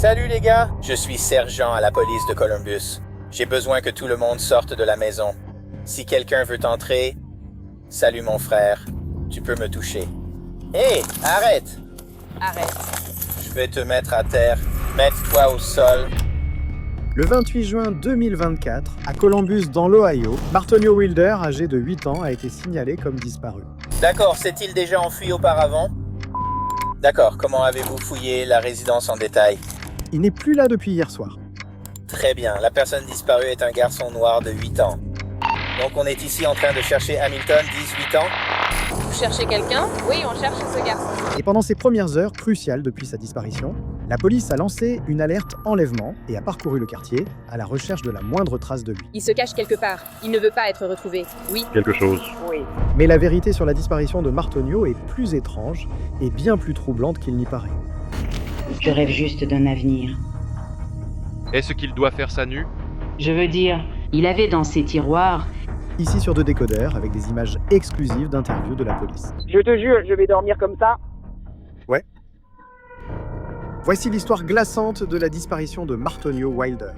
Salut les gars, je suis sergent à la police de Columbus. J'ai besoin que tout le monde sorte de la maison. Si quelqu'un veut entrer, salut mon frère, tu peux me toucher. Hé, arrête! Arrête. Je vais te mettre à terre. Mets-toi au sol. Le 28 juin 2024, à Columbus dans l'Ohio, Martonio Wilder, âgé de 8 ans, a été signalé comme disparu. D'accord, s'est-il déjà enfui auparavant? D'accord, comment avez-vous fouillé la résidence en détail? Il n'est plus là depuis hier soir. Très bien, la personne disparue est un garçon noir de 8 ans. Donc on est ici en train de chercher Hamilton, 18 ans. Vous cherchez quelqu'un? Oui, on cherche ce garçon. Et pendant ces premières heures cruciales depuis sa disparition, la police a lancé une alerte enlèvement et a parcouru le quartier à la recherche de la moindre trace de lui. Il se cache quelque part. Il ne veut pas être retrouvé. Oui. Quelque chose. Oui. Mais la vérité sur la disparition de Martonio est plus étrange et bien plus troublante qu'il n'y paraît. Je rêve juste d'un avenir. Est-ce qu'il doit faire ça nu? Je veux dire, il avait dans ses tiroirs... Ici sur 2 décodeurs avec des images exclusives d'interviews de la police. Je te jure, je vais dormir comme ça. Ouais. Voici l'histoire glaçante de la disparition de Martonio Wilder.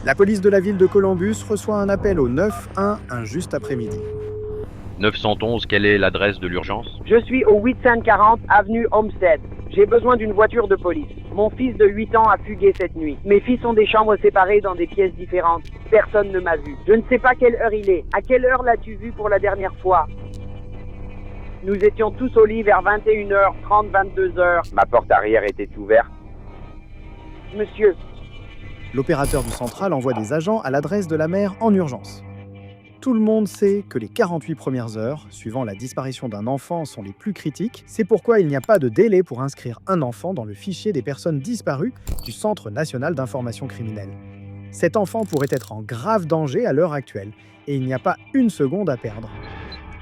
La police de la ville de Columbus reçoit un appel au 911 juste après-midi. 911, quelle est l'adresse de l'urgence? Je suis au 840 avenue Homestead. J'ai besoin d'une voiture de police. Mon fils de 8 ans a fugué cette nuit. Mes filles ont des chambres séparées dans des pièces différentes. Personne ne m'a vu. Je ne sais pas quelle heure il est. À quelle heure l'as-tu vu pour la dernière fois? Nous étions tous au lit vers 21h30, 22h. Ma porte arrière était ouverte. Monsieur, L'opérateur du central envoie des agents à l'adresse de la mère en urgence. Tout le monde sait que les 48 premières heures, suivant la disparition d'un enfant, sont les plus critiques. C'est pourquoi il n'y a pas de délai pour inscrire un enfant dans le fichier des personnes disparues du Centre national d'information criminelle. Cet enfant pourrait être en grave danger à l'heure actuelle, et il n'y a pas une seconde à perdre.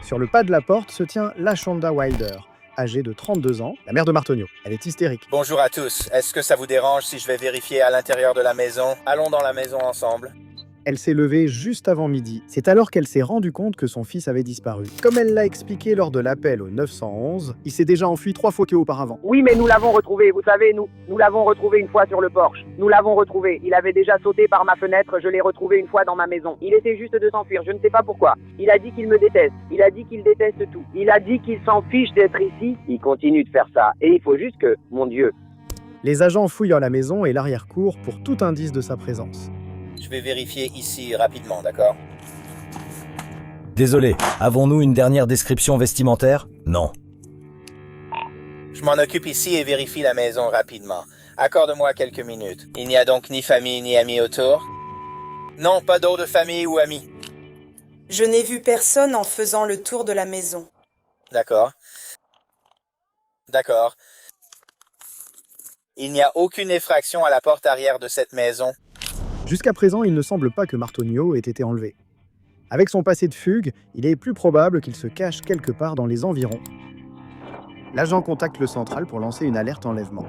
Sur le pas de la porte se tient Lashonda Wilder, âgée de 32 ans, la mère de Martonio. Elle est hystérique. Bonjour à tous. Est-ce que ça vous dérange si je vais vérifier à l'intérieur de la maison? Allons dans la maison ensemble. Elle s'est levée juste avant midi. C'est alors qu'elle s'est rendue compte que son fils avait disparu. Comme elle l'a expliqué lors de l'appel au 911, il s'est déjà enfui 3 fois auparavant. oui, mais nous l'avons retrouvé. Vous savez, nous l'avons retrouvé une fois sur le porche. Nous l'avons retrouvé. Il avait déjà sauté par ma fenêtre. Je l'ai retrouvé une fois dans ma maison. Il était juste de s'enfuir. Je ne sais pas pourquoi. Il a dit qu'il me déteste. Il a dit qu'il déteste tout. Il a dit qu'il s'en fiche d'être ici. Il continue de faire ça. Et il faut juste que, mon Dieu, Les agents fouillent la maison et l'arrière-cour pour tout indice de sa présence. Je vais vérifier ici rapidement, d'accord? Désolé, avons-nous une dernière description vestimentaire? Non. Je m'en occupe ici et vérifie la maison rapidement. Accorde-moi quelques minutes. Il n'y a donc ni famille ni amis autour? Non, pas d'autres familles ou amis. Je n'ai vu personne en faisant le tour de la maison. D'accord. D'accord. Il n'y a aucune effraction à la porte arrière de cette maison. Jusqu'à présent, il ne semble pas que Martonio ait été enlevé. Avec son passé de fugue, il est plus probable qu'il se cache quelque part dans les environs. L'agent contacte le central pour lancer une alerte enlèvement.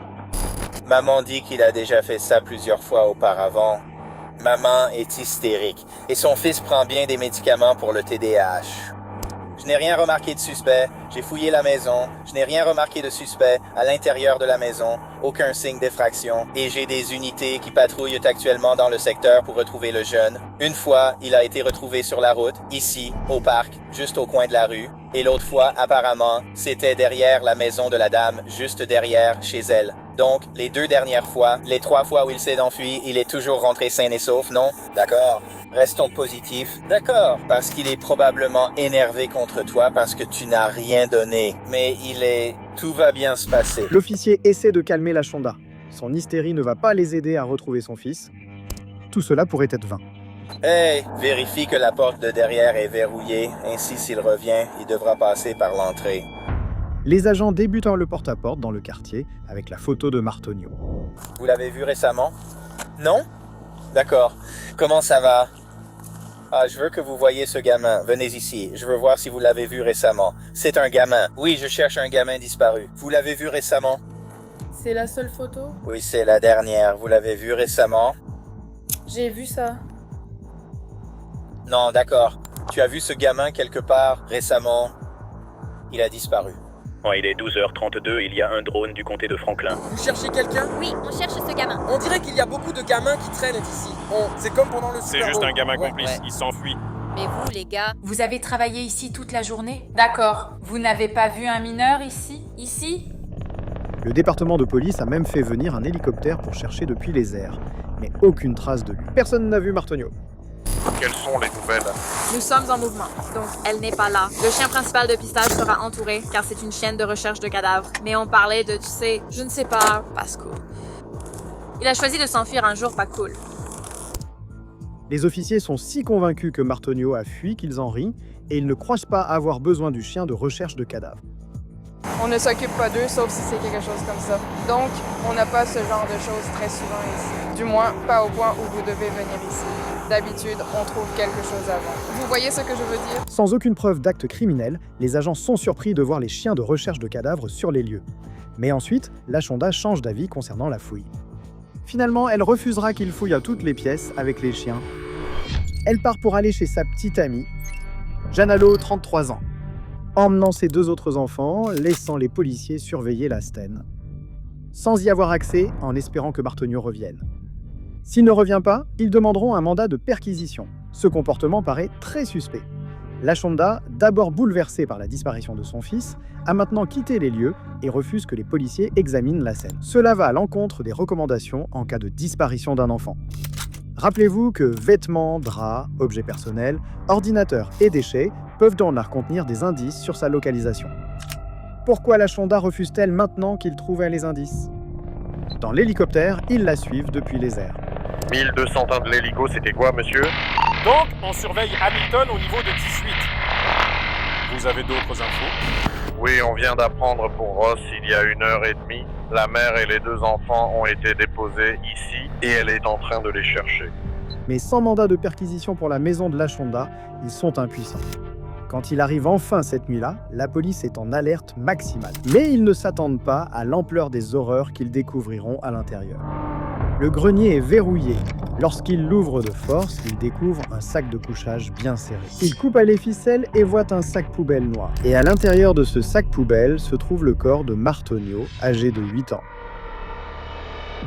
Maman dit qu'il a déjà fait ça plusieurs fois auparavant. Maman est hystérique et son fils prend bien des médicaments pour le TDAH. Je n'ai rien remarqué de suspect. J'ai fouillé la maison. Je n'ai rien remarqué de suspect à l'intérieur de la maison. Aucun signe d'effraction. Et j'ai des unités qui patrouillent actuellement dans le secteur pour retrouver le jeune. Une fois, il a été retrouvé sur la route, ici, au parc, juste au coin de la rue. Et l'autre fois, apparemment, c'était derrière la maison de la dame, juste derrière, chez elle. Donc, les 2 dernières fois, les 3 fois où il s'est enfui, il est toujours rentré sain et sauf, non? D'accord. Restons positifs. D'accord, parce qu'il est probablement énervé contre toi parce que tu n'as rien donné. Mais tout va bien se passer. L'officier essaie de calmer Lashonda. Son hystérie ne va pas les aider à retrouver son fils. Tout cela pourrait être vain. Hey, vérifie que la porte de derrière est verrouillée. Ainsi, s'il revient, il devra passer par l'entrée. Les agents débutent le porte-à-porte dans le quartier avec la photo de Martonio. Vous l'avez vu récemment? Non? D'accord. Comment ça va? Ah, je veux que vous voyiez ce gamin. Venez ici. Je veux voir si vous l'avez vu récemment. C'est un gamin. Oui, je cherche un gamin disparu. Vous l'avez vu récemment? C'est la seule photo? Oui, c'est la dernière. Vous l'avez vu récemment? J'ai vu ça. Non, d'accord. Tu as vu ce gamin quelque part récemment? Il a disparu. Oh, il est 12h32, il y a un drone du comté de Franklin. Vous cherchez quelqu'un? Oui, on cherche ce gamin. On dirait qu'il y a beaucoup de gamins qui traînent ici. C'est comme pendant le Super Bowl. C'est juste un gamin complice, Ouais. il s'enfuit. Mais vous, les gars, Vous avez travaillé ici toute la journée? D'accord. Vous n'avez pas vu un mineur ici? Ici? Le département de police a même fait venir un hélicoptère pour chercher depuis les airs. Mais aucune trace de lui. Personne n'a vu Martonio. Quelles sont les nouvelles? Nous sommes en mouvement, donc elle n'est pas là. Le chien principal de pistage sera entouré, car c'est une chienne de recherche de cadavres. Mais on parlait de, tu sais, je ne sais pas cool. Il a choisi de s'enfuir un jour pas cool. Les officiers sont si convaincus que Martonio a fui qu'ils en rient et ils ne croient pas avoir besoin du chien de recherche de cadavres. On ne s'occupe pas d'eux, sauf si c'est quelque chose comme ça. Donc, on n'a pas ce genre de choses très souvent ici. Du moins, pas au point où vous devez venir ici. D'habitude, on trouve quelque chose avant. Vous voyez ce que je veux dire? Sans aucune preuve d'acte criminel, les agents sont surpris de voir les chiens de recherche de cadavres sur les lieux. Mais ensuite, Lashonda change d'avis concernant la fouille. Finalement, elle refusera qu'il fouille à toutes les pièces avec les chiens. Elle part pour aller chez sa petite amie, Janalo, 33 ans, emmenant ses 2 autres enfants, laissant les policiers surveiller la Sten, sans y avoir accès en espérant que Martonio revienne. S'il ne revient pas, ils demanderont un mandat de perquisition. Ce comportement paraît très suspect. Lashonda, d'abord bouleversée par la disparition de son fils, a maintenant quitté les lieux et refuse que les policiers examinent la scène. Cela va à l'encontre des recommandations en cas de disparition d'un enfant. Rappelez-vous que vêtements, draps, objets personnels, ordinateurs et déchets peuvent dans l'art contenir des indices sur sa localisation. Pourquoi Lashonda refuse-t-elle maintenant qu'il trouvait les indices? Dans l'hélicoptère, ils la suivent depuis les airs. 1201 de l'hélico, c'était quoi, monsieur? Donc, on surveille Hamilton au niveau de 18. Vous avez d'autres infos? Oui, on vient d'apprendre pour Ross, il y a 1h30, la mère et les 2 enfants ont été déposés ici et elle est en train de les chercher. Mais sans mandat de perquisition pour la maison de Lashonda, ils sont impuissants. Quand il arrive enfin cette nuit-là, la police est en alerte maximale. Mais ils ne s'attendent pas à l'ampleur des horreurs qu'ils découvriront à l'intérieur. Le grenier est verrouillé. Lorsqu'ils l'ouvrent de force, ils découvrent un sac de couchage bien serré. Ils coupent à les ficelles et voient un sac poubelle noir. Et à l'intérieur de ce sac poubelle se trouve le corps de Martonio, âgé de 8 ans.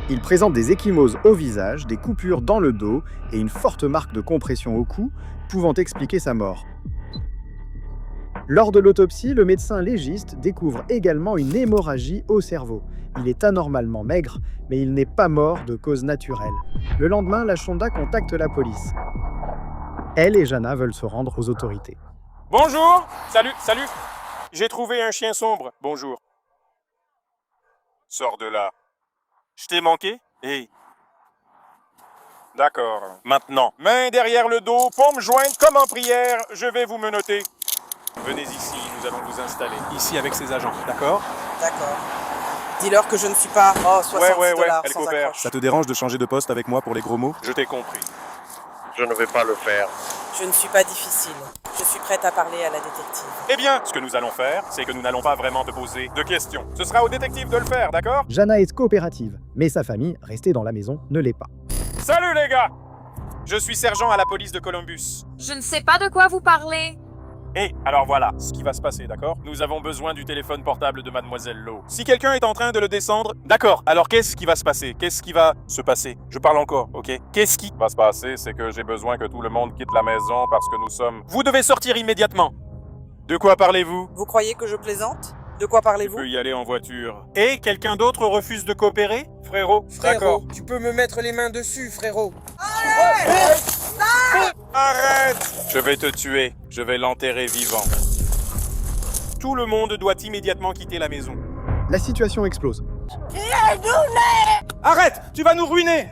Il présente des ecchymoses au visage, des coupures dans le dos et une forte marque de compression au cou, pouvant expliquer sa mort. Lors de l'autopsie, le médecin légiste découvre également une hémorragie au cerveau. Il est anormalement maigre, mais il n'est pas mort de cause naturelle. Le lendemain, Lashonda contacte la police. Elle et Jana veulent se rendre aux autorités. Bonjour! Salut! J'ai trouvé un chien sombre. Bonjour. Sors de là. Je t'ai manqué? Hey. D'accord. Maintenant, main derrière le dos, paume jointe comme en prière, je vais vous menotter. Venez ici, nous allons vous installer. Ici avec ces agents, d'accord? D'accord. Dis-leur que je ne suis pas... Oh, 66 ouais, dollars elle sans coopère. accroche. Ça te dérange de changer de poste avec moi pour les gros mots? Je t'ai compris. Je ne vais pas le faire. Je ne suis pas difficile. Je suis prête à parler à la détective. Eh bien, ce que nous allons faire, c'est que nous n'allons pas vraiment te poser de questions. Ce sera au détective de le faire, d'accord? Jana est coopérative, mais sa famille, restée dans la maison, ne l'est pas. Salut les gars! Je suis sergent à la police de Columbus. Je ne sais pas de quoi vous parlez. Et alors voilà ce qui va se passer, d'accord? Nous avons besoin du téléphone portable de Mademoiselle Lowe. Si quelqu'un est en train de le descendre, d'accord, alors qu'est-ce qui va se passer? Qu'est-ce qui va se passer? Je parle encore, ok? Qu'est-ce qui va se passer? C'est que j'ai besoin que tout le monde quitte la maison parce que nous sommes... Vous devez sortir immédiatement! De quoi parlez-vous? Vous croyez que je plaisante? De quoi parlez-vous? Tu peux y aller en voiture. Et quelqu'un d'autre refuse de coopérer? Frérot, d'accord. Tu peux me mettre les mains dessus, frérot. Arrête! Je vais te tuer. Je vais l'enterrer vivant. Tout le monde doit immédiatement quitter la maison. La situation explose. Arrête! Tu vas nous ruiner!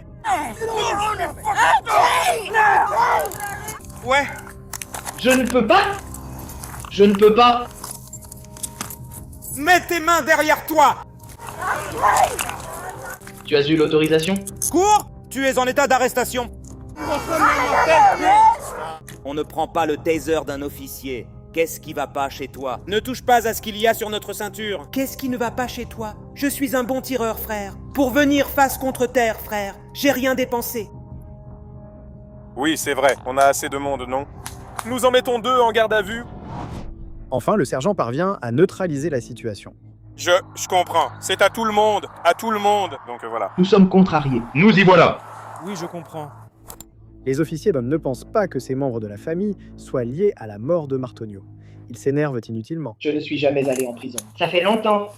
Ouais. Je ne peux pas. Je ne peux pas. Mets tes mains derrière toi! Tu as eu l'autorisation? Cours! Tu es en état d'arrestation. On ne prend pas le taser d'un officier. Qu'est-ce qui va pas chez toi? Ne touche pas à ce qu'il y a sur notre ceinture. Qu'est-ce qui ne va pas chez toi? Je suis un bon tireur, frère. Pour venir face contre terre, frère. J'ai rien dépensé. Oui, c'est vrai. On a assez de monde, non? Nous en mettons 2 en garde à vue. Enfin, le sergent parvient à neutraliser la situation. Je comprends. C'est à tout le monde. À tout le monde. Donc voilà. Nous sommes contrariés. Nous y voilà. Oui, je comprends. Les officiers ne pensent pas que ces membres de la famille soient liés à la mort de Martonio. Ils s'énervent inutilement. Je ne suis jamais allé en prison. Ça fait longtemps.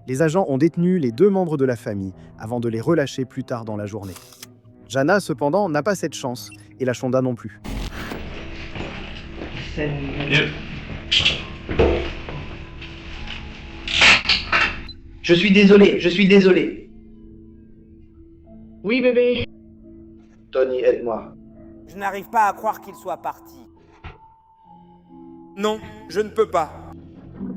Les agents ont détenu les 2 membres de la famille avant de les relâcher plus tard dans la journée. Jana, cependant, n'a pas cette chance, et la Shonda non plus. Je suis désolé. Oui, bébé. Tony, aide-moi. Je n'arrive pas à croire qu'il soit parti. Non, je ne peux pas.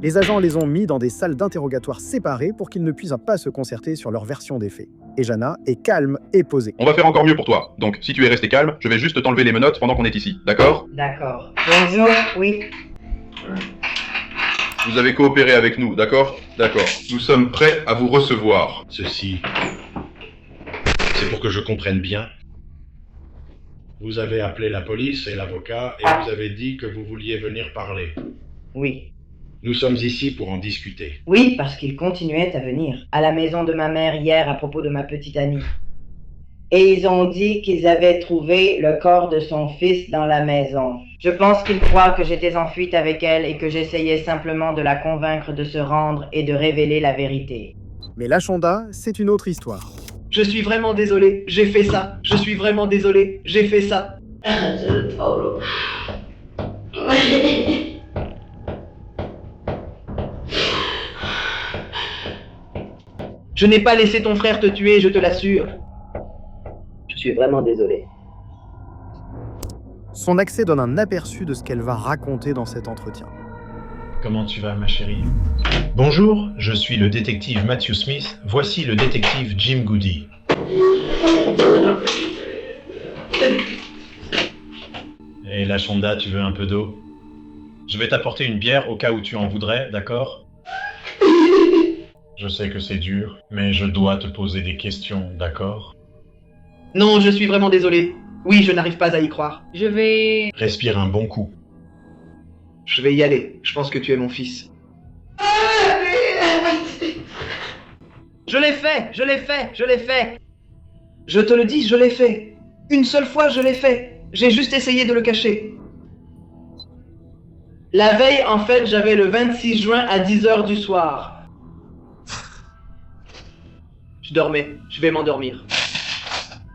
Les agents les ont mis dans des salles d'interrogatoire séparées pour qu'ils ne puissent pas se concerter sur leur version des faits. Et Jana est calme et posée. On va faire encore mieux pour toi. Donc, si tu es resté calme, je vais juste t'enlever les menottes pendant qu'on est ici, d'accord? D'accord. Bonjour, oui. Vous avez coopéré avec nous, d'accord? D'accord. Nous sommes prêts à vous recevoir. Ceci, c'est pour que je comprenne bien. Vous avez appelé la police et l'avocat et vous avez dit que vous vouliez venir parler. Oui. Nous sommes ici pour en discuter. Oui, parce qu'il continuait à venir à la maison de ma mère hier à propos de ma petite Annie. Et ils ont dit qu'ils avaient trouvé le corps de son fils dans la maison. Je pense qu'ils croient que j'étais en fuite avec elle et que j'essayais simplement de la convaincre de se rendre et de révéler la vérité. Mais la Shonda, c'est une autre histoire. Je suis vraiment désolé, j'ai fait ça. Je suis vraiment désolé, j'ai fait ça. Je n'ai pas laissé ton frère te tuer, je te l'assure. Je suis vraiment désolé. Son accès donne un aperçu de ce qu'elle va raconter dans cet entretien. Comment tu vas, ma chérie? Bonjour, je suis le détective Matthew Smith. Voici le détective Jim Goody. Et la Shonda, tu veux un peu d'eau? Je vais t'apporter une bière au cas où tu en voudrais, d'accord? Je sais que c'est dur, mais je dois te poser des questions, d'accord? Non, je suis vraiment désolé. Oui, je n'arrive pas à y croire. Je vais... Respire un bon coup. Je vais y aller. Je pense que tu es mon fils. Je l'ai fait. Je te le dis, je l'ai fait. Une seule fois, je l'ai fait. J'ai juste essayé de le cacher. La veille, en fait, j'avais le 26 juin à 10h du soir. Je dormais. Je vais m'endormir.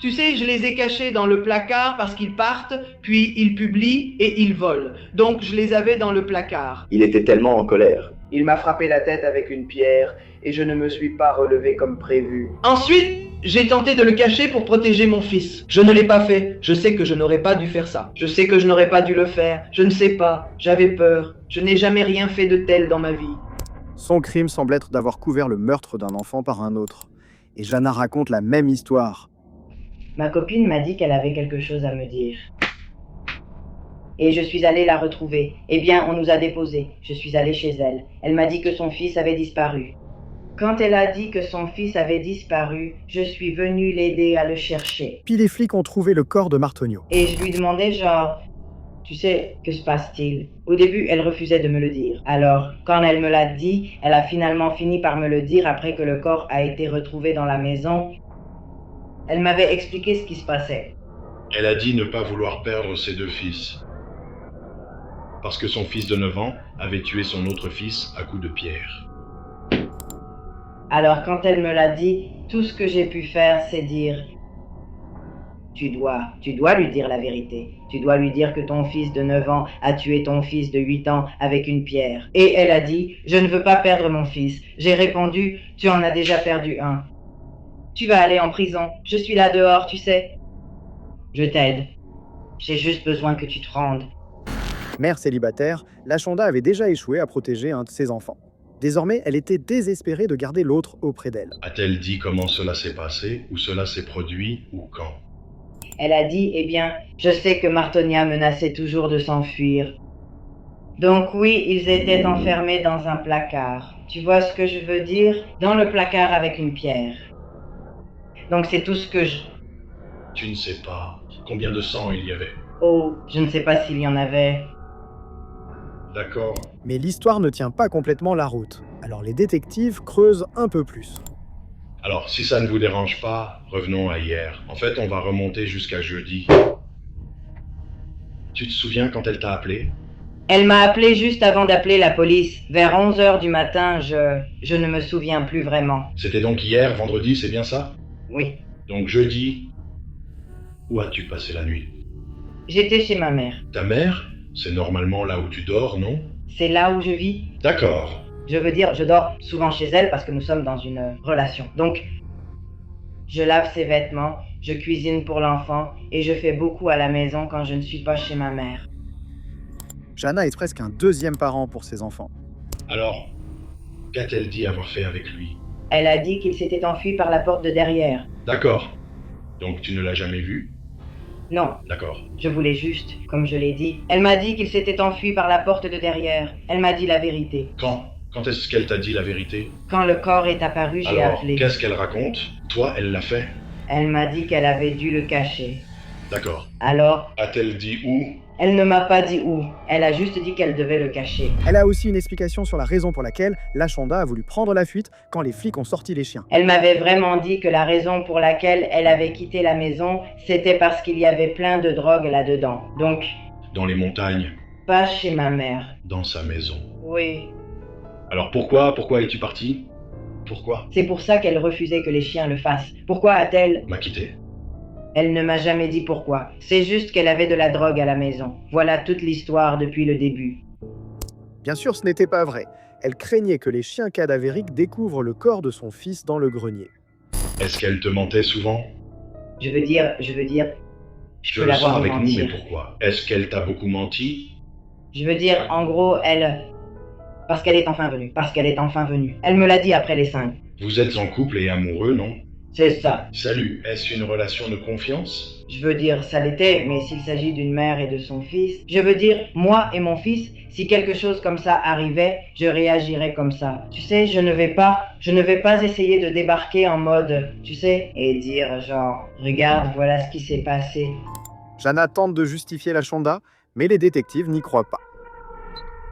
Tu sais, je les ai cachés dans le placard parce qu'ils partent, puis ils publient et ils volent. Donc je les avais dans le placard. Il était tellement en colère. Il m'a frappé la tête avec une pierre et je ne me suis pas relevé comme prévu. Ensuite, j'ai tenté de le cacher pour protéger mon fils. Je ne l'ai pas fait. Je sais que je n'aurais pas dû faire ça. Je sais que je n'aurais pas dû le faire. Je ne sais pas. J'avais peur. Je n'ai jamais rien fait de tel dans ma vie. Son crime semble être d'avoir couvert le meurtre d'un enfant par un autre. Et Jana raconte la même histoire. Ma copine m'a dit qu'elle avait quelque chose à me dire. Et je suis allée la retrouver. Eh bien, on nous a déposés. Je suis allée chez elle. Elle m'a dit que son fils avait disparu. Quand elle a dit que son fils avait disparu, je suis venue l'aider à le chercher. Puis les flics ont trouvé le corps de Martonio. Et je lui demandais genre, tu sais, que se passe-t-il? Au début, elle refusait de me le dire. Alors, quand elle me l'a dit, elle a finalement fini par me le dire après que le corps a été retrouvé dans la maison. Elle m'avait expliqué ce qui se passait. Elle a dit ne pas vouloir perdre ses 2 fils. Parce que son fils de 9 ans avait tué son autre fils à coups de pierre. Alors quand elle me l'a dit, tout ce que j'ai pu faire, c'est dire « Tu dois lui dire la vérité. Tu dois lui dire que ton fils de 9 ans a tué ton fils de 8 ans avec une pierre. » Et elle a dit « Je ne veux pas perdre mon fils. » J'ai répondu « Tu en as déjà perdu un. Tu vas aller en prison. Je suis là dehors, tu sais. Je t'aide. J'ai juste besoin que tu te rendes. » Mère célibataire, la Shonda avait déjà échoué à protéger un de ses enfants. Désormais, elle était désespérée de garder l'autre auprès d'elle. A-t-elle dit comment cela s'est passé, où cela s'est produit, ou quand? Elle a dit, eh bien, je sais que Martonia menaçait toujours de s'enfuir. Donc oui, ils étaient enfermés dans un placard. Tu vois ce que je veux dire? Dans le placard avec une pierre. Donc c'est tout ce que je... Tu ne sais pas combien de sang il y avait. Oh, je ne sais pas s'il y en avait. D'accord. Mais l'histoire ne tient pas complètement la route. Alors les détectives creusent un peu plus. Alors, si ça ne vous dérange pas, revenons à hier. En fait, on va remonter jusqu'à jeudi. Tu te souviens quand elle t'a appelé? Elle m'a appelé juste avant d'appeler la police. Vers 11h du matin, je ne me souviens plus vraiment. C'était donc hier, vendredi, c'est bien ça? Oui. Donc jeudi, où as-tu passé la nuit? J'étais chez ma mère. Ta mère? C'est normalement là où tu dors, non? C'est là où je vis. D'accord. Je veux dire, je dors souvent chez elle parce que nous sommes dans une relation. Donc, je lave ses vêtements, je cuisine pour l'enfant et je fais beaucoup à la maison quand je ne suis pas chez ma mère. Jana est presque un deuxième parent pour ses enfants. Alors, qu'a-t-elle dit avoir fait avec lui? Elle a dit qu'il s'était enfui par la porte de derrière. D'accord. Donc tu ne l'as jamais vu? Non. D'accord. Je voulais juste, comme je l'ai dit. Elle m'a dit qu'il s'était enfui par la porte de derrière. Elle m'a dit la vérité. Quand est-ce qu'elle t'a dit la vérité? Quand le corps est apparu, j'ai appelé. Alors, qu'est-ce qu'elle raconte? Toi, elle l'a fait? Elle m'a dit qu'elle avait dû le cacher. D'accord. Alors? A-t-elle dit où? Elle ne m'a pas dit où. Elle a juste dit qu'elle devait le cacher. Elle a aussi une explication sur la raison pour laquelle Lashonda a voulu prendre la fuite quand les flics ont sorti les chiens. Elle m'avait vraiment dit que la raison pour laquelle elle avait quitté la maison, c'était parce qu'il y avait plein de drogue là-dedans. Donc... Dans les montagnes? Pas chez ma mère. Dans sa maison? Oui. Alors pourquoi es-tu parti? Pourquoi? C'est pour ça qu'elle refusait que les chiens le fassent. Pourquoi a-t-elle... M'a quitté. Elle ne m'a jamais dit pourquoi. C'est juste qu'elle avait de la drogue à la maison. Voilà toute l'histoire depuis le début. Bien sûr, ce n'était pas vrai. Elle craignait que les chiens cadavériques découvrent le corps de son fils dans le grenier. Est-ce qu'elle te mentait souvent? Je veux dire... Je peux la voir avec nous, mais pourquoi? Est-ce qu'elle t'a beaucoup menti? Je veux dire, en gros, parce qu'elle est enfin venue. Elle me l'a dit après les 5. Vous êtes en couple et amoureux, non? C'est ça. Salut, est-ce une relation de confiance? Je veux dire, ça l'était, mais s'il s'agit d'une mère et de son fils... Je veux dire, moi et mon fils, si quelque chose comme ça arrivait, je réagirais comme ça. Tu sais, je ne vais pas essayer de débarquer en mode, tu sais, et dire genre, regarde, voilà ce qui s'est passé. Jana tente de justifier Lashonda, mais les détectives n'y croient pas.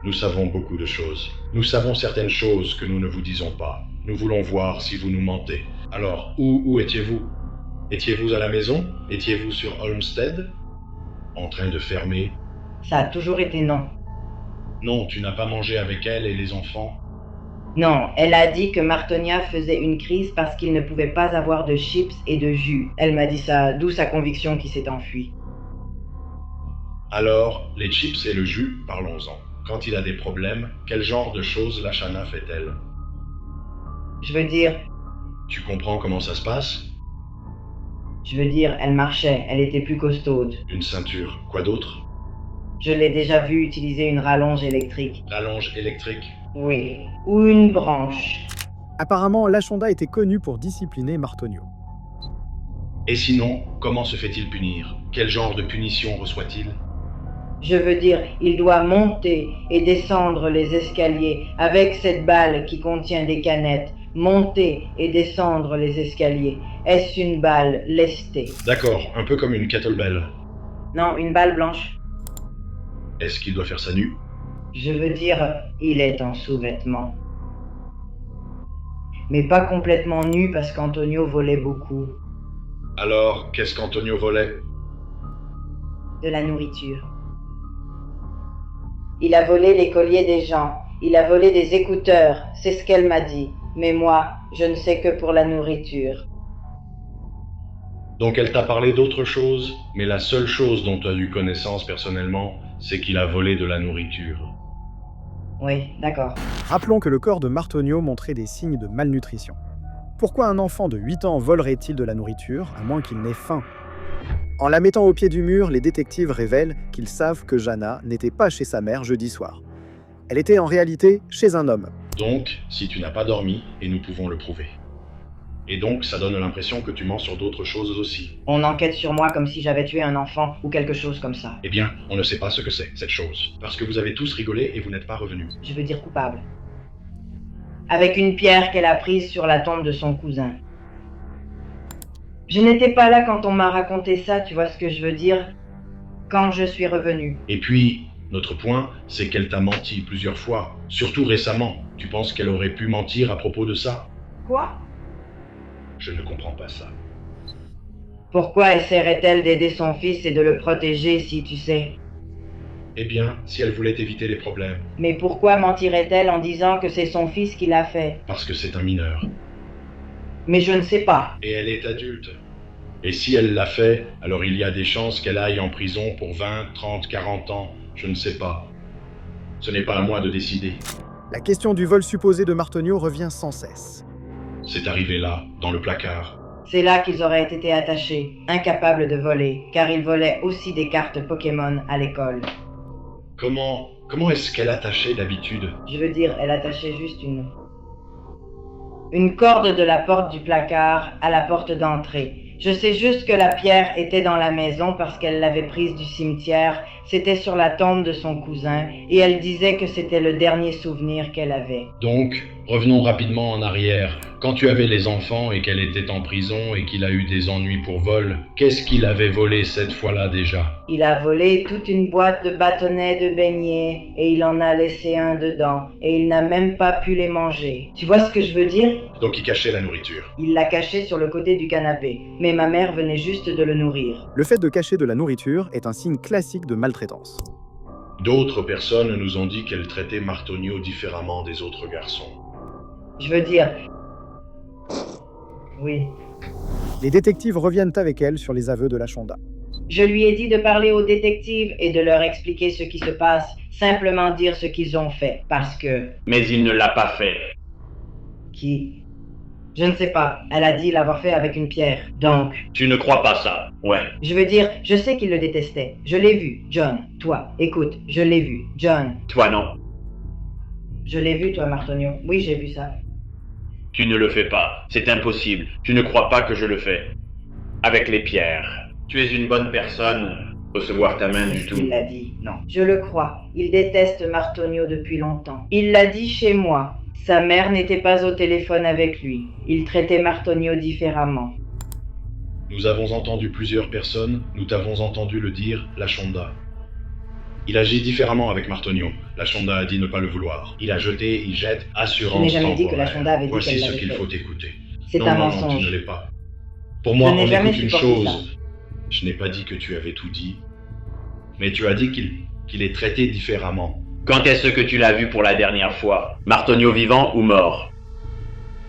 Nous savons beaucoup de choses. Nous savons certaines choses que nous ne vous disons pas. Nous voulons voir si vous nous mentez. Alors, où étiez-vous? Étiez-vous à la maison? Étiez-vous sur Olmsted? En train de fermer? Ça a toujours été non. Non, tu n'as pas mangé avec elle et les enfants? Non, elle a dit que Martonia faisait une crise parce qu'il ne pouvait pas avoir de chips et de jus. Elle m'a dit ça, d'où sa conviction qui s'est enfuie. Alors, les chips et le jus, parlons-en. Quand il a des problèmes, quel genre de choses Lashana fait-elle? Je veux dire... Tu comprends comment ça se passe? Je veux dire, elle marchait, elle était plus costaude. Une ceinture, quoi d'autre? Je l'ai déjà vue utiliser une rallonge électrique. Rallonge électrique? Oui, ou une branche. Apparemment, Lashonda était connue pour discipliner Martonio. Et sinon, comment se fait-il punir? Quel genre de punition reçoit-il? Je veux dire, il doit monter et descendre les escaliers avec cette balle qui contient des canettes. Monter et descendre les escaliers. Est-ce une balle lestée? D'accord, un peu comme une kettlebell. Non, une balle blanche. Est-ce qu'il doit faire ça nu? Je veux dire, il est en sous-vêtements. Mais pas complètement nu parce qu'Antonio volait beaucoup. Alors, qu'est-ce qu'Antonio volait? De la nourriture. Il a volé les colliers des gens. Il a volé des écouteurs, c'est ce qu'elle m'a dit. Mais moi, je ne sais que pour la nourriture. Donc elle t'a parlé d'autre chose, mais la seule chose dont tu as eu connaissance personnellement, c'est qu'il a volé de la nourriture. Oui, d'accord. Rappelons que le corps de Martonio montrait des signes de malnutrition. Pourquoi un enfant de 8 ans volerait-il de la nourriture, à moins qu'il n'ait faim? En la mettant au pied du mur, les détectives révèlent qu'ils savent que Jana n'était pas chez sa mère jeudi soir. Elle était en réalité chez un homme. Donc, si tu n'as pas dormi, et nous pouvons le prouver. Et donc, ça donne l'impression que tu mens sur d'autres choses aussi. On enquête sur moi comme si j'avais tué un enfant ou quelque chose comme ça. Eh bien, on ne sait pas ce que c'est, cette chose. Parce que vous avez tous rigolé et vous n'êtes pas revenus. Je veux dire coupable. Avec une pierre qu'elle a prise sur la tombe de son cousin. Je n'étais pas là quand on m'a raconté ça, tu vois ce que je veux dire? quand je suis revenu. Et puis, notre point, c'est qu'elle t'a menti plusieurs fois, surtout récemment. Tu penses qu'elle aurait pu mentir à propos de ça? Quoi? Je ne comprends pas ça. Pourquoi essaierait-elle d'aider son fils et de le protéger si tu sais? Eh bien, si elle voulait éviter les problèmes. Mais pourquoi mentirait-elle en disant que c'est son fils qui l'a fait? Parce que c'est un mineur. Mais je ne sais pas. Et elle est adulte. Et si elle l'a fait, alors il y a des chances qu'elle aille en prison pour 20, 30, 40 ans. Je ne sais pas. Ce n'est pas à moi de décider. La question du vol supposé de Martonio revient sans cesse. C'est arrivé là, dans le placard. C'est là qu'ils auraient été attachés, incapables de voler, car ils volaient aussi des cartes Pokémon à l'école. Comment est-ce qu'elle attachait d'habitude? Je veux dire, elle attachait juste une corde de la porte du placard à la porte d'entrée. Je sais juste que la pierre était dans la maison parce qu'elle l'avait prise du cimetière. C'était sur la tombe de son cousin et elle disait que c'était le dernier souvenir qu'elle avait. Donc, revenons rapidement en arrière. Quand tu avais les enfants et qu'elle était en prison et qu'il a eu des ennuis pour vol, qu'est-ce qu'il avait volé cette fois-là déjà? Il a volé toute une boîte de bâtonnets de beignets et il en a laissé un dedans et il n'a même pas pu les manger. Tu vois ce que je veux dire? Donc il cachait la nourriture. Il l'a caché sur le côté du canapé, mais ma mère venait juste de le nourrir. Le fait de cacher de la nourriture est un signe classique de maltraitance. D'autres personnes nous ont dit qu'elle traitait Martonio différemment des autres garçons. Je veux dire... Oui. Les détectives reviennent avec elle sur les aveux de la Shonda. Je lui ai dit de parler aux détectives et de leur expliquer ce qui se passe, simplement dire ce qu'ils ont fait, parce que... Mais il ne l'a pas fait. Qui? Je ne sais pas. Elle a dit l'avoir fait avec une pierre, donc... Tu ne crois pas ça? Ouais. Je veux dire, je sais qu'il le détestait. Je l'ai vu, John. Toi, écoute, je l'ai vu, John. Toi non. Je l'ai vu, toi, Martonio. Oui, j'ai vu ça. Tu ne le fais pas. C'est impossible. Tu ne crois pas que je le fais. Avec les pierres. Tu es une bonne personne. Recevoir ta main du tout. Il l'a dit, non. Je le crois. Il déteste Martonio depuis longtemps. Il l'a dit chez moi. Sa mère n'était pas au téléphone avec lui. Il traitait Martonio différemment. Nous avons entendu plusieurs personnes, nous t'avons entendu le dire, la Shonda. Il agit différemment avec Martonio. La Shonda a dit ne pas le vouloir. Il a jeté, il jette, assurance temporaire. Je n'ai jamais dit que la Shonda avait dit Voici qu'elle ce l'avait qu'il fait. faut écouter. C'est un mensonge. Non, tu ne l'es pas. Pour moi, Je n'ai on jamais écoute une supporté chose. ça. Je n'ai pas dit que tu avais tout dit. Mais tu as dit qu'il est traité différemment. Quand est-ce que tu l'as vu pour la dernière fois? Martonio vivant ou mort?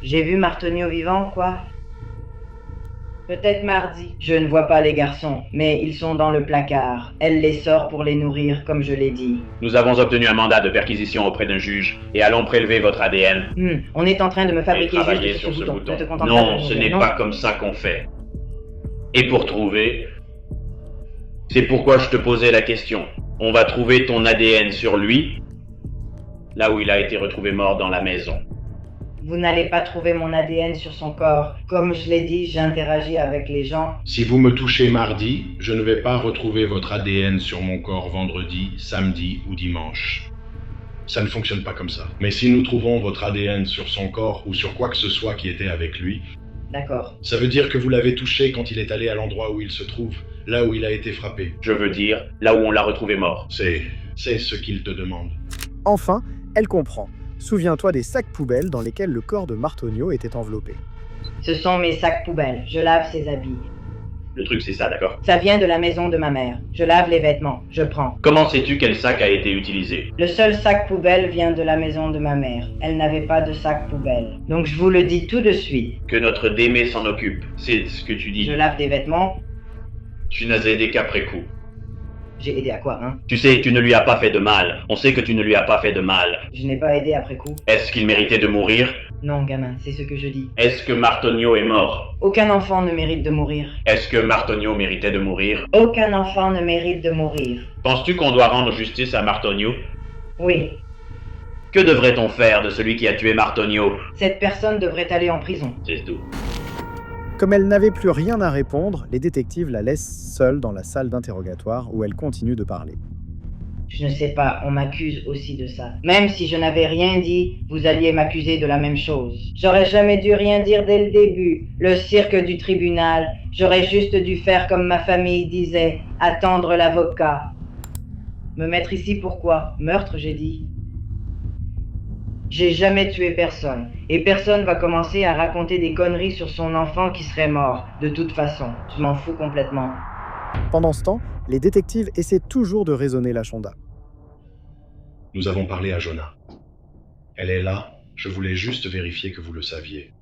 J'ai vu Martonio vivant, quoi? Peut-être mardi. Je ne vois pas les garçons, mais ils sont dans le placard. Elle les sort pour les nourrir, comme je l'ai dit. Nous avons obtenu un mandat de perquisition auprès d'un juge et allons prélever votre ADN. On est en train de me fabriquer Et travailler juste sur ce bouton. Ne te contente pas Non, de ce me n'est dire, pas comme ça qu'on fait. Et pour trouver... C'est pourquoi je te posais la question. On va trouver ton ADN sur lui, là où il a été retrouvé mort dans la maison. Vous n'allez pas trouver mon ADN sur son corps. Comme je l'ai dit, j'interagis avec les gens. Si vous me touchez mardi, je ne vais pas retrouver votre ADN sur mon corps vendredi, samedi ou dimanche. Ça ne fonctionne pas comme ça. Mais si nous trouvons votre ADN sur son corps ou sur quoi que ce soit qui était avec lui, d'accord. Ça veut dire que vous l'avez touché quand il est allé à l'endroit où il se trouve, là où il a été frappé. Je veux dire, là où on l'a retrouvé mort. C'est ce qu'il te demande. Enfin, elle comprend. Souviens-toi des sacs poubelles dans lesquels le corps de Martonio était enveloppé. Ce sont mes sacs poubelles. Je lave ses habits. Le truc c'est ça, d'accord? Ça vient de la maison de ma mère. Je lave les vêtements. Je prends. Comment sais-tu quel sac a été utilisé? Le seul sac poubelle vient de la maison de ma mère. Elle n'avait pas de sac poubelle. Donc je vous le dis tout de suite. Que notre Démé s'en occupe. C'est ce que tu dis. Je lave des vêtements. Tu n'as aidé qu'après coup. J'ai aidé à quoi, hein? Tu sais, tu ne lui as pas fait de mal. On sait que tu ne lui as pas fait de mal. Je n'ai pas aidé après coup. Est-ce qu'il méritait de mourir? Non, gamin, c'est ce que je dis. Est-ce que Martonio est mort? Aucun enfant ne mérite de mourir. Est-ce que Martonio méritait de mourir? Aucun enfant ne mérite de mourir. Penses-tu qu'on doit rendre justice à Martonio? Oui. Que devrait-on faire de celui qui a tué Martonio? Cette personne devrait aller en prison. C'est tout. Comme elle n'avait plus rien à répondre, les détectives la laissent seule dans la salle d'interrogatoire où elle continue de parler. Je ne sais pas, on m'accuse aussi de ça. Même si je n'avais rien dit, vous alliez m'accuser de la même chose. J'aurais jamais dû rien dire dès le début. Le cirque du tribunal, j'aurais juste dû faire comme ma famille disait, attendre l'avocat. Me mettre ici pourquoi? Meurtre, j'ai dit. J'ai jamais tué personne. Et personne va commencer à raconter des conneries sur son enfant qui serait mort. De toute façon, je m'en fous complètement. Pendant ce temps, les détectives essaient toujours de raisonner la Shonda. Nous avons parlé à Jonah. Elle est là, je voulais juste vérifier que vous le saviez.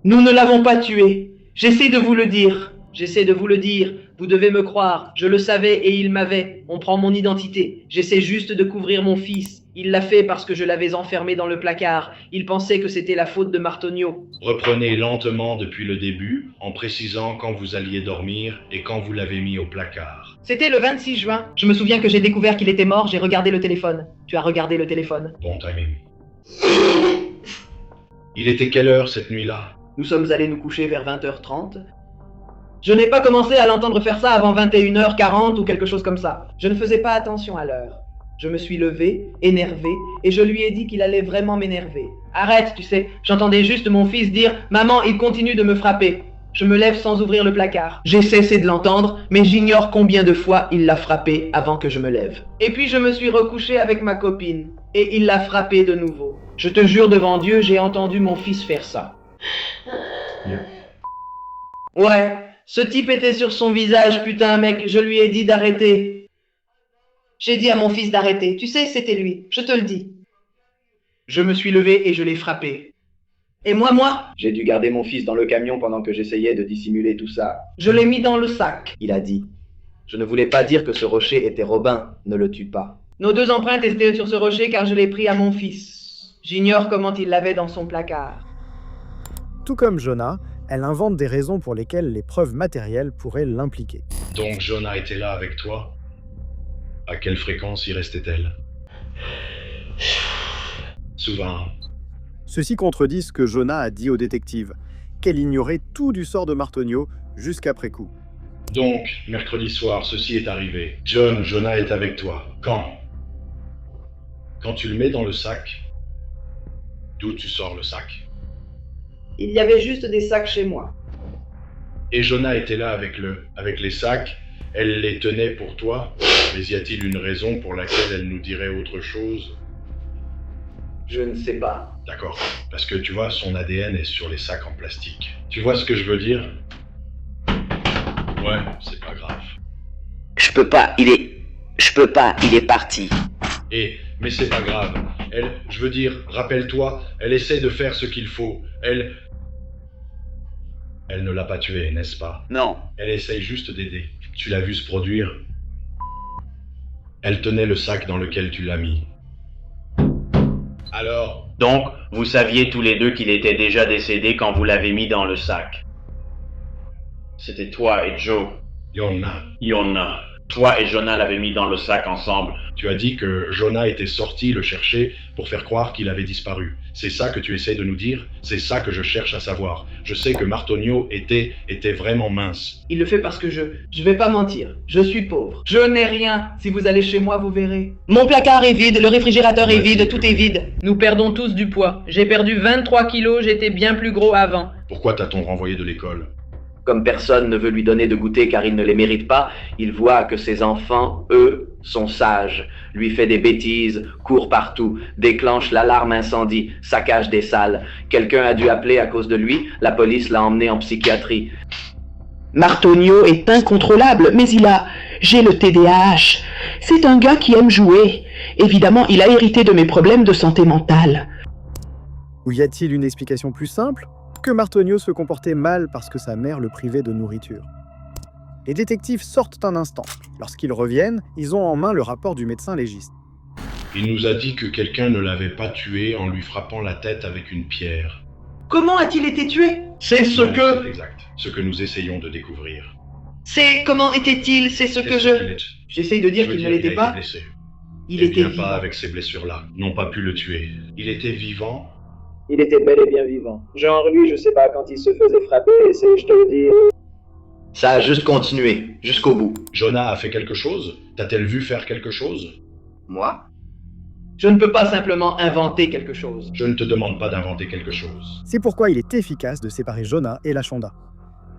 Nous ne l'avons pas tué. J'essaie de vous le dire. J'essaie de vous le dire. Vous devez me croire. Je le savais et il m'avait. On prend mon identité. J'essaie juste de couvrir mon fils. Il l'a fait parce que je l'avais enfermé dans le placard. Il pensait que c'était la faute de Martonio. Reprenez lentement depuis le début, en précisant quand vous alliez dormir et quand vous l'avez mis au placard. C'était le 26 juin. Je me souviens que j'ai découvert qu'il était mort. J'ai regardé le téléphone. Tu as regardé le téléphone. Bon timing. Il était quelle heure cette nuit-là? Nous sommes allés nous coucher vers 20h30. Je n'ai pas commencé à l'entendre faire ça avant 21h40 ou quelque chose comme ça. Je ne faisais pas attention à l'heure. Je me suis levé, énervé, et je lui ai dit qu'il allait vraiment m'énerver. Arrête, tu sais, j'entendais juste mon fils dire « Maman, il continue de me frapper ». Je me lève sans ouvrir le placard. J'ai cessé de l'entendre, mais j'ignore combien de fois il l'a frappé avant que je me lève. Et puis je me suis recouché avec ma copine, et il l'a frappé de nouveau. Je te jure devant Dieu, j'ai entendu mon fils faire ça. Ouais, ce type était sur son visage, putain mec, je lui ai dit d'arrêter. J'ai dit à mon fils d'arrêter, tu sais, c'était lui, je te le dis. Je me suis levé et je l'ai frappé. Et moi J'ai dû garder mon fils dans le camion pendant que j'essayais de dissimuler tout ça. Je l'ai mis dans le sac. Il a dit. Je ne voulais pas dire que ce rocher était Robin, ne le tue pas. Nos deux empreintes étaient sur ce rocher car je l'ai pris à mon fils. J'ignore comment il l'avait dans son placard. Tout comme Jonah, elle invente des raisons pour lesquelles les preuves matérielles pourraient l'impliquer. Donc Jonah était là avec toi? À quelle fréquence y restait-elle? Souvent. Ceci contredit ce que Jonah a dit au détective, qu'elle ignorait tout du sort de Martonio jusqu'après coup. Donc, mercredi soir, ceci est arrivé. Jonah est avec toi. Quand? Quand tu le mets dans le sac, d'où tu sors le sac? Il y avait juste des sacs chez moi. Et Jonah était là avec les sacs, elle les tenait pour toi, mais y a-t-il une raison pour laquelle elle nous dirait autre chose? Je ne sais pas. D'accord, parce que tu vois, son ADN est sur les sacs en plastique. Tu vois ce que je veux dire? Ouais, c'est pas grave. Je peux pas, il est parti. Mais c'est pas grave. Je veux dire, rappelle-toi, elle essaie de faire ce qu'il faut. Elle ne l'a pas tué, n'est-ce pas? Non. Elle essaye juste d'aider. Tu l'as vu se produire? Elle tenait le sac dans lequel tu l'as mis. Alors? Donc, vous saviez tous les deux qu'il était déjà décédé quand vous l'avez mis dans le sac. C'était toi et Joe. Yonna. Toi et Jonah l'avez mis dans le sac ensemble. Tu as dit que Jonah était sorti le chercher pour faire croire qu'il avait disparu. C'est ça que tu essaies de nous dire? C'est ça que je cherche à savoir. Je sais que Martonio était vraiment mince. Il le fait parce que je vais pas mentir. Je suis pauvre. Je n'ai rien. Si vous allez chez moi, vous verrez. Mon placard est vide, le réfrigérateur est vide, tout est vide. Nous perdons tous du poids. J'ai perdu 23 kilos, j'étais bien plus gros avant. Pourquoi t'a-t-on renvoyé de l'école? Comme personne ne veut lui donner de goûter car il ne les mérite pas, il voit que ses enfants, eux, sont sages, lui fait des bêtises, court partout, déclenche l'alarme incendie, saccage des salles. Quelqu'un a dû appeler à cause de lui, la police l'a emmené en psychiatrie. Martonio est incontrôlable, mais j'ai le TDAH. C'est un gars qui aime jouer. Évidemment, il a hérité de mes problèmes de santé mentale. Ou y a-t-il une explication plus simple? Que Martonio se comportait mal parce que sa mère le privait de nourriture. Les détectives sortent un instant. Lorsqu'ils reviennent, ils ont en main le rapport du médecin légiste. Il nous a dit que quelqu'un ne l'avait pas tué en lui frappant la tête avec une pierre. Comment a-t-il été tué? C'est exact. Ce que nous essayons de découvrir. C'est comment était-il? C'est ce que J'essaye de dire qu'il ne l'était pas. Il était vivant. Pas avec ces blessures-là. N'ont pas pu le tuer. Il était vivant. Il était bel et bien vivant. Genre lui, je sais pas, quand il se faisait frapper, je te le dis. Ça a juste continué, jusqu'au bout. Jonah a fait quelque chose? T'a-t-elle vu faire quelque chose? Moi? Je ne peux pas simplement inventer quelque chose. Je ne te demande pas d'inventer quelque chose. C'est pourquoi il est efficace de séparer Jonah et Lashonda.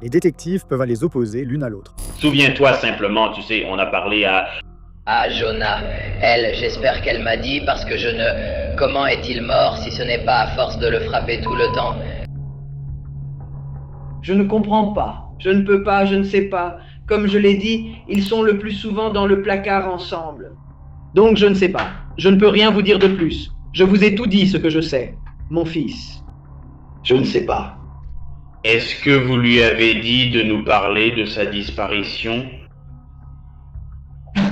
Les détectives peuvent les opposer l'une à l'autre. Souviens-toi simplement, tu sais, on a parlé à... Ah, Jonah. Elle, j'espère qu'elle m'a dit parce que je ne... Comment est-il mort si ce n'est pas à force de le frapper tout le temps? Je ne comprends pas. Je ne peux pas, je ne sais pas. Comme je l'ai dit, ils sont le plus souvent dans le placard ensemble. Donc je ne sais pas. Je ne peux rien vous dire de plus. Je vous ai tout dit ce que je sais. Mon fils. Je ne sais pas. Est-ce que vous lui avez dit de nous parler de sa disparition?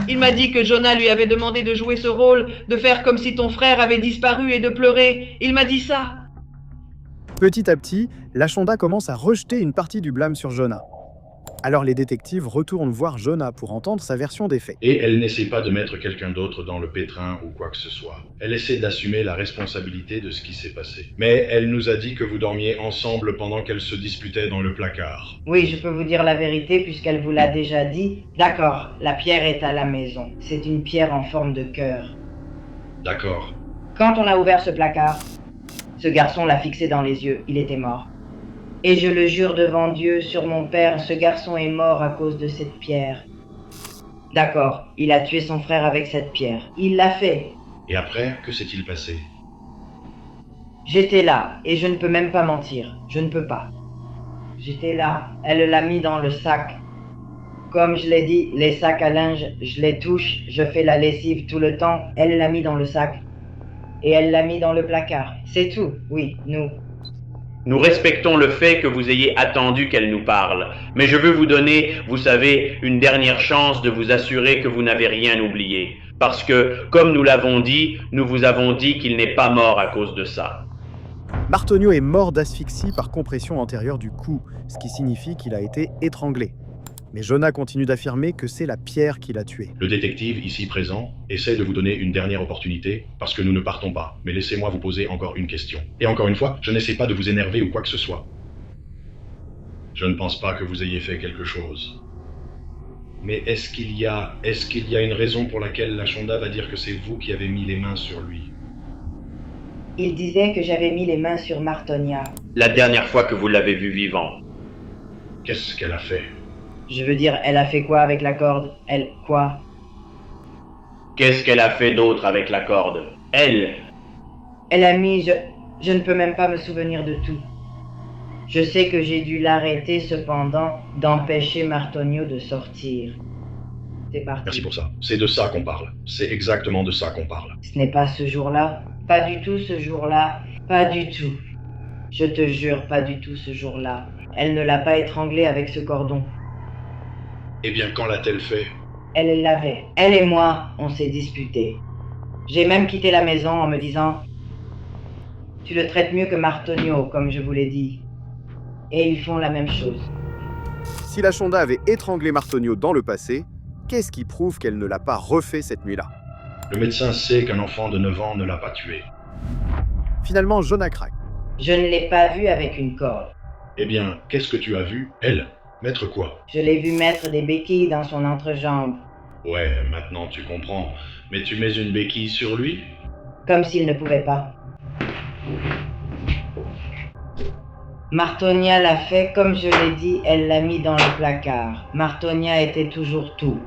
Il m'a dit que Jonah lui avait demandé de jouer ce rôle, de faire comme si ton frère avait disparu et de pleurer. Il m'a dit ça. Petit à petit, Lashonda commence à rejeter une partie du blâme sur Jonah. Alors les détectives retournent voir Jonah pour entendre sa version des faits. Et elle n'essaie pas de mettre quelqu'un d'autre dans le pétrin ou quoi que ce soit. Elle essaie d'assumer la responsabilité de ce qui s'est passé. Mais elle nous a dit que vous dormiez ensemble pendant qu'elle se disputait dans le placard. Oui, je peux vous dire la vérité puisqu'elle vous l'a déjà dit. D'accord, la pierre est à la maison. C'est une pierre en forme de cœur. D'accord. Quand on a ouvert ce placard, ce garçon l'a fixé dans les yeux. Il était mort. Et je le jure devant Dieu, sur mon père, ce garçon est mort à cause de cette pierre. D'accord, il a tué son frère avec cette pierre. Il l'a fait. Et après, que s'est-il passé? J'étais là, et je ne peux même pas mentir. Je ne peux pas. J'étais là, elle l'a mis dans le sac. Comme je l'ai dit, les sacs à linge, je les touche, je fais la lessive tout le temps. Elle l'a mis dans le sac. Et elle l'a mis dans le placard. C'est tout, oui, nous. Nous respectons le fait que vous ayez attendu qu'elle nous parle, mais je veux vous donner, vous savez, une dernière chance de vous assurer que vous n'avez rien oublié. Parce que, comme nous l'avons dit, nous vous avons dit qu'il n'est pas mort à cause de ça. Martonio est mort d'asphyxie par compression antérieure du cou, ce qui signifie qu'il a été étranglé. Mais Jonah continue d'affirmer que c'est la pierre qui l'a tué. Le détective, ici présent, essaie de vous donner une dernière opportunité, parce que nous ne partons pas. Mais laissez-moi vous poser encore une question. Et encore une fois, je n'essaie pas de vous énerver ou quoi que ce soit. Je ne pense pas que vous ayez fait quelque chose. Mais est-ce qu'il y a une raison pour laquelle Lashonda va dire que c'est vous qui avez mis les mains sur lui? Il disait que j'avais mis les mains sur Martonia. La dernière fois que vous l'avez vu vivant. Qu'est-ce qu'elle a fait? Je veux dire, elle a fait quoi avec la corde? Elle, quoi? Qu'est-ce qu'elle a fait d'autre avec la corde? Elle? Elle a mis... Je ne peux même pas me souvenir de tout. Je sais que j'ai dû l'arrêter cependant d'empêcher Martonio de sortir. C'est parti. Merci pour ça. C'est de ça qu'on parle. C'est exactement de ça qu'on parle. Ce n'est pas ce jour-là. Pas du tout ce jour-là. Pas du tout. Je te jure, pas du tout ce jour-là. Elle ne l'a pas étranglé avec ce cordon. Eh bien, quand l'a-t-elle fait? Elle l'avait. Elle et moi, on s'est disputés. J'ai même quitté la maison en me disant « Tu le traites mieux que Martonio, comme je vous l'ai dit. » Et ils font la même chose. Si Lashonda avait étranglé Martonio dans le passé, qu'est-ce qui prouve qu'elle ne l'a pas refait cette nuit-là? Le médecin sait qu'un enfant de 9 ans ne l'a pas tué. Finalement, Jonah craque. Je ne l'ai pas vue avec une corde. Eh bien, qu'est-ce que tu as vu? Elle? Mettre quoi? Je l'ai vu mettre des béquilles dans son entrejambe. Ouais, maintenant tu comprends. Mais tu mets une béquille sur lui? Comme s'il ne pouvait pas. Martonia l'a fait, comme je l'ai dit, elle l'a mis dans le placard. Martonia était toujours tout.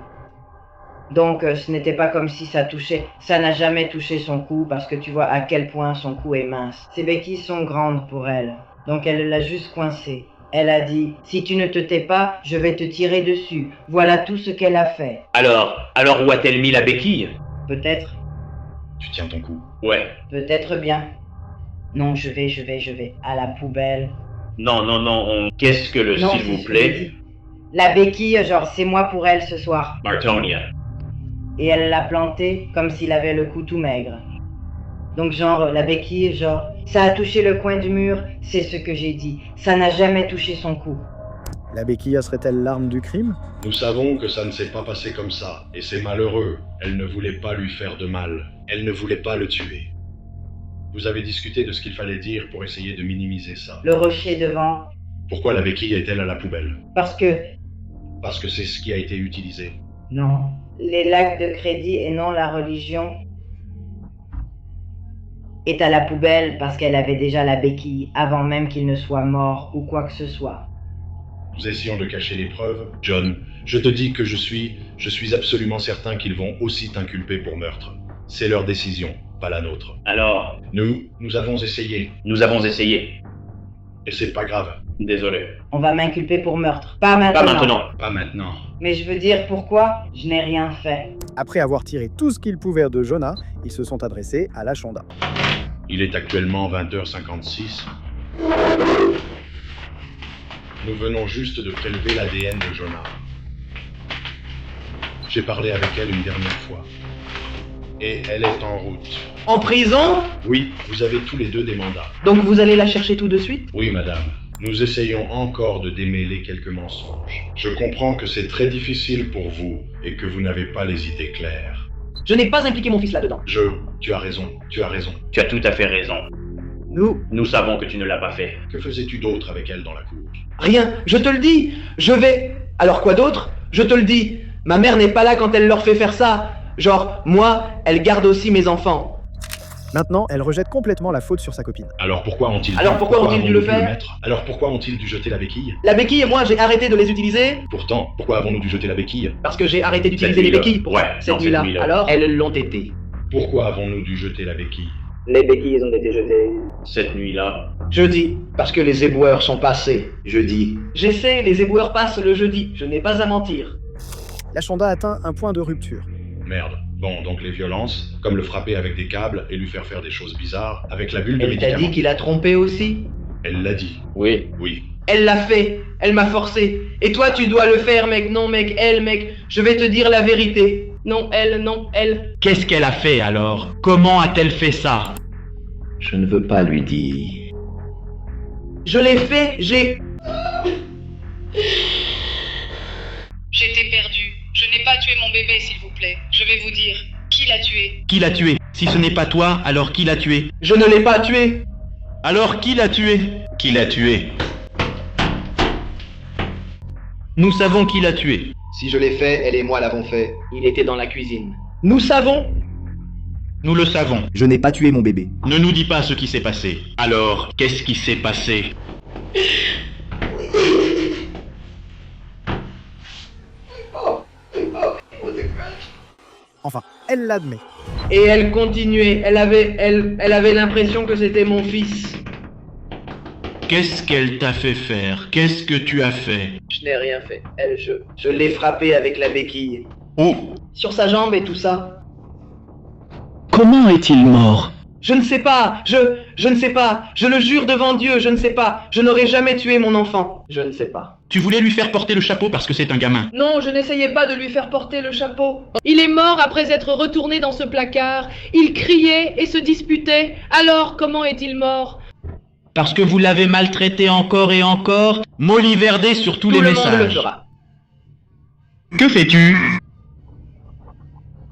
Donc ce n'était pas comme si ça touchait. Ça n'a jamais touché son cou parce que tu vois à quel point son cou est mince. Ses béquilles sont grandes pour elle. Donc elle l'a juste coincé. Elle a dit, si tu ne te tais pas, je vais te tirer dessus. Voilà tout ce qu'elle a fait. Alors où a-t-elle mis la béquille? Peut-être. Tu tiens ton cou? Ouais. Peut-être bien. Non, je vais. À la poubelle. Non, qu'est-ce que non, s'il vous plaît? La béquille, genre, c'est moi pour elle ce soir. Martonia. Et elle l'a planté comme s'il avait le cou tout maigre. Donc genre, la béquille, genre, ça a touché le coin du mur, c'est ce que j'ai dit. Ça n'a jamais touché son cou. La béquille serait-elle l'arme du crime? Nous savons que ça ne s'est pas passé comme ça, et c'est malheureux. Elle ne voulait pas lui faire de mal. Elle ne voulait pas le tuer. Vous avez discuté de ce qu'il fallait dire pour essayer de minimiser ça. Le rocher devant. Pourquoi la béquille est-elle à la poubelle? Parce que Parce que c'est ce qui a été utilisé. Non. Les lacs de crédit et non la religion est à la poubelle parce qu'elle avait déjà la béquille avant même qu'il ne soit mort ou quoi que ce soit. Nous essayons de cacher les preuves. John, je te dis que je suis absolument certain qu'ils vont aussi t'inculper pour meurtre. C'est leur décision, pas la nôtre. Alors, Nous avons essayé. nous avons essayé. Et c'est pas grave. Désolé. On va m'inculper pour meurtre. Pas maintenant. Pas maintenant. Pas maintenant. Mais je veux dire pourquoi je n'ai rien fait. Après avoir tiré tout ce qu'ils pouvaient de Jonah, ils se sont adressés à la Shonda. Il est actuellement 20h56. Nous venons juste de prélever l'ADN de Jonah. J'ai parlé avec elle une dernière fois. Et elle est en route. En prison? Oui, vous avez tous les deux des mandats. Donc vous allez la chercher tout de suite? Oui, madame. Nous essayons encore de démêler quelques mensonges. Je comprends que c'est très difficile pour vous et que vous n'avez pas les idées claires. Je n'ai pas impliqué mon fils là-dedans. Tu as raison, tu as raison. Tu as tout à fait raison. Nous savons que tu ne l'as pas fait. Que faisais-tu d'autre avec elle dans la cour? Rien, je te le dis. Je vais... Alors quoi d'autre? Je te le dis. Ma mère n'est pas là quand elle leur fait faire ça. Genre, moi, elle garde aussi mes enfants. Maintenant, elle rejette complètement la faute sur sa copine. Alors pourquoi ont-ils dû le faire? Alors pourquoi ont-ils dû jeter la béquille? La béquille et moi, j'ai arrêté de les utiliser. Pourtant, pourquoi avons-nous dû jeter la béquille? Parce que j'ai arrêté d'utiliser les béquilles. Cette nuit-là. Alors, elles l'ont été. Pourquoi avons-nous dû jeter la béquille? Les béquilles ont été jetées. Cette nuit-là. Jeudi, parce que les éboueurs sont passés. Jeudi. J'essaie, les éboueurs passent le jeudi. Je n'ai pas à mentir. La Shonda atteint un point de rupture. Merde. Bon, donc les violences, comme le frapper avec des câbles et lui faire des choses bizarres, avec la bulle de Elle t'a médicaments. dit qu'il a trompé aussi? Elle l'a dit. Oui. Oui. Elle l'a fait. Elle m'a forcé. Et toi, tu dois le faire, mec. Non, mec. Elle, mec. Je vais te dire la vérité. Non, elle, non, elle. Qu'est-ce qu'elle a fait alors? Comment a-t-elle fait ça? Je ne veux pas lui dire. Je l'ai fait, J'étais perdu. Je n'ai pas tué mon bébé, s'il vous plaît. Je vais vous dire. Qui l'a tué? Qui l'a tué? Si ce n'est pas toi, alors qui l'a tué? Je ne l'ai pas tué. Alors qui l'a tué? Qui l'a tué? Nous savons qui l'a tué. Si je l'ai fait, elle et moi l'avons fait. Il était dans la cuisine. Nous savons. Nous le savons. Je n'ai pas tué mon bébé. Ne nous dis pas ce qui s'est passé. Alors, qu'est-ce qui s'est passé? Enfin, elle l'admet. Et elle continuait. Elle avait l'impression que c'était mon fils. Qu'est-ce qu'elle t'a fait faire? Qu'est-ce que tu as fait? Je n'ai rien fait. Je l'ai frappé avec la béquille. Où? Sur sa jambe et tout ça. Comment est-il mort? Je ne sais pas. Je ne sais pas. Je le jure devant Dieu, je ne sais pas. Je n'aurais jamais tué mon enfant. Je ne sais pas. Tu voulais lui faire porter le chapeau parce que c'est un gamin. Non, je n'essayais pas de lui faire porter le chapeau. Il est mort après être retourné dans ce placard. Il criait et se disputait. Alors, comment est-il mort? Parce que vous l'avez maltraité encore et encore, moliverdé sur tous les messages. Tout le monde le fera. Que fais-tu?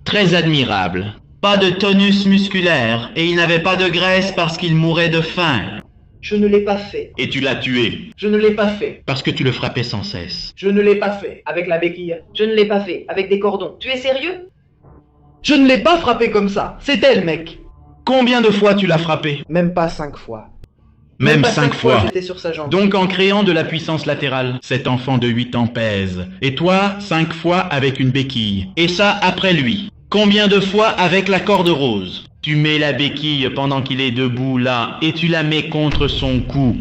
Très admirable. Pas de tonus musculaire, et il n'avait pas de graisse parce qu'il mourait de faim. Je ne l'ai pas fait. Et tu l'as tué. Je ne l'ai pas fait. Parce que tu le frappais sans cesse. Je ne l'ai pas fait. Avec la béquille. Je ne l'ai pas fait. Avec des cordons. Tu es sérieux? Je ne l'ai pas frappé comme ça. C'est elle, mec. Combien de fois tu l'as frappé? Même pas 5 fois. Même pas 5 fois. J'étais sur sa jambe. Donc en créant de la puissance latérale, cet enfant de 8 ans pèse. Et toi, 5 fois avec une béquille. Et ça après lui. Combien de fois avec la corde rose? Tu mets la béquille pendant qu'il est debout là, et tu la mets contre son cou.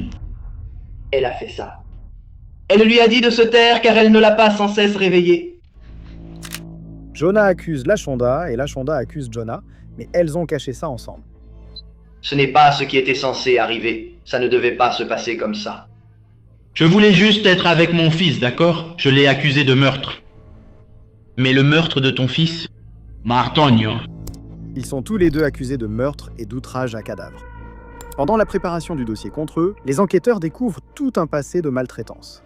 Elle a fait ça. Elle lui a dit de se taire car elle ne l'a pas sans cesse réveillé. Jonah accuse la Shonda et la Shonda accuse Jonah, mais elles ont caché ça ensemble. Ce n'est pas ce qui était censé arriver. Ça ne devait pas se passer comme ça. Je voulais juste être avec mon fils, d'accord? Je l'ai accusé de meurtre. Mais le meurtre de ton fils? Martonio. Ils sont tous les deux accusés de meurtre et d'outrage à cadavre. Pendant la préparation du dossier contre eux, les enquêteurs découvrent tout un passé de maltraitance.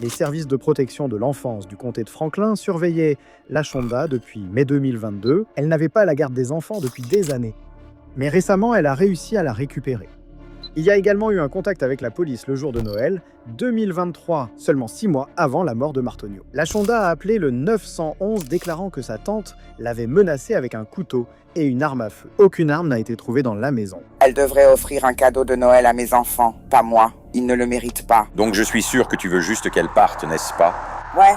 Les services de protection de l'enfance du comté de Franklin surveillaient la Shonda depuis mai 2022. Elle n'avait pas la garde des enfants depuis des années. Mais récemment, elle a réussi à la récupérer. Il y a également eu un contact avec la police le jour de Noël, 2023, seulement 6 mois avant la mort de Martonio. La Shonda a appelé le 911 déclarant que sa tante l'avait menacé avec un couteau et une arme à feu. Aucune arme n'a été trouvée dans la maison. Elle devrait offrir un cadeau de Noël à mes enfants, pas moi. Ils ne le méritent pas. Donc je suis sûr que tu veux juste qu'elle parte, n'est-ce pas? Ouais.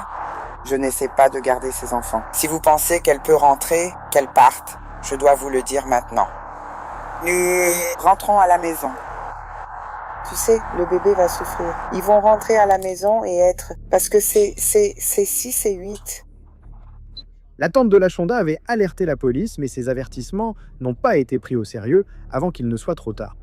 Je n'essaie pas de garder ses enfants. Si vous pensez qu'elle peut rentrer, qu'elle parte, je dois vous le dire maintenant. Nous rentrons à la maison. Tu sais, le bébé va souffrir. Ils vont rentrer à la maison et être... Parce que c'est 6 et 8. La tante de la Shonda avait alerté la police, mais ces avertissements n'ont pas été pris au sérieux avant qu'il ne soit trop tard.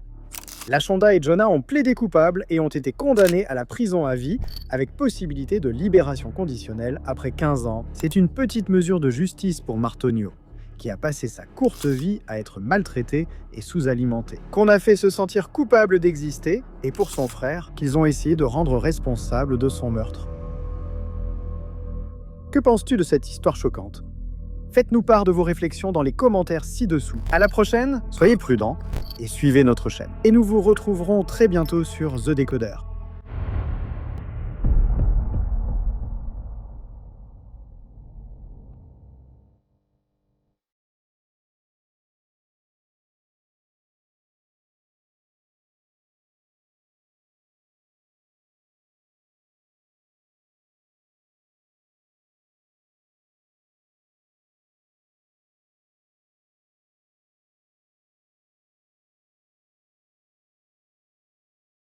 La Shonda et Jonah ont plaidé coupables et ont été condamnés à la prison à vie, avec possibilité de libération conditionnelle après 15 ans. C'est une petite mesure de justice pour Martonio, qui a passé sa courte vie à être maltraité et sous-alimenté, qu'on a fait se sentir coupable d'exister, et pour son frère, qu'ils ont essayé de rendre responsable de son meurtre. Que penses-tu de cette histoire choquante? Faites-nous part de vos réflexions dans les commentaires ci-dessous. À la prochaine, soyez prudents et suivez notre chaîne. Et nous vous retrouverons très bientôt sur The Decoder.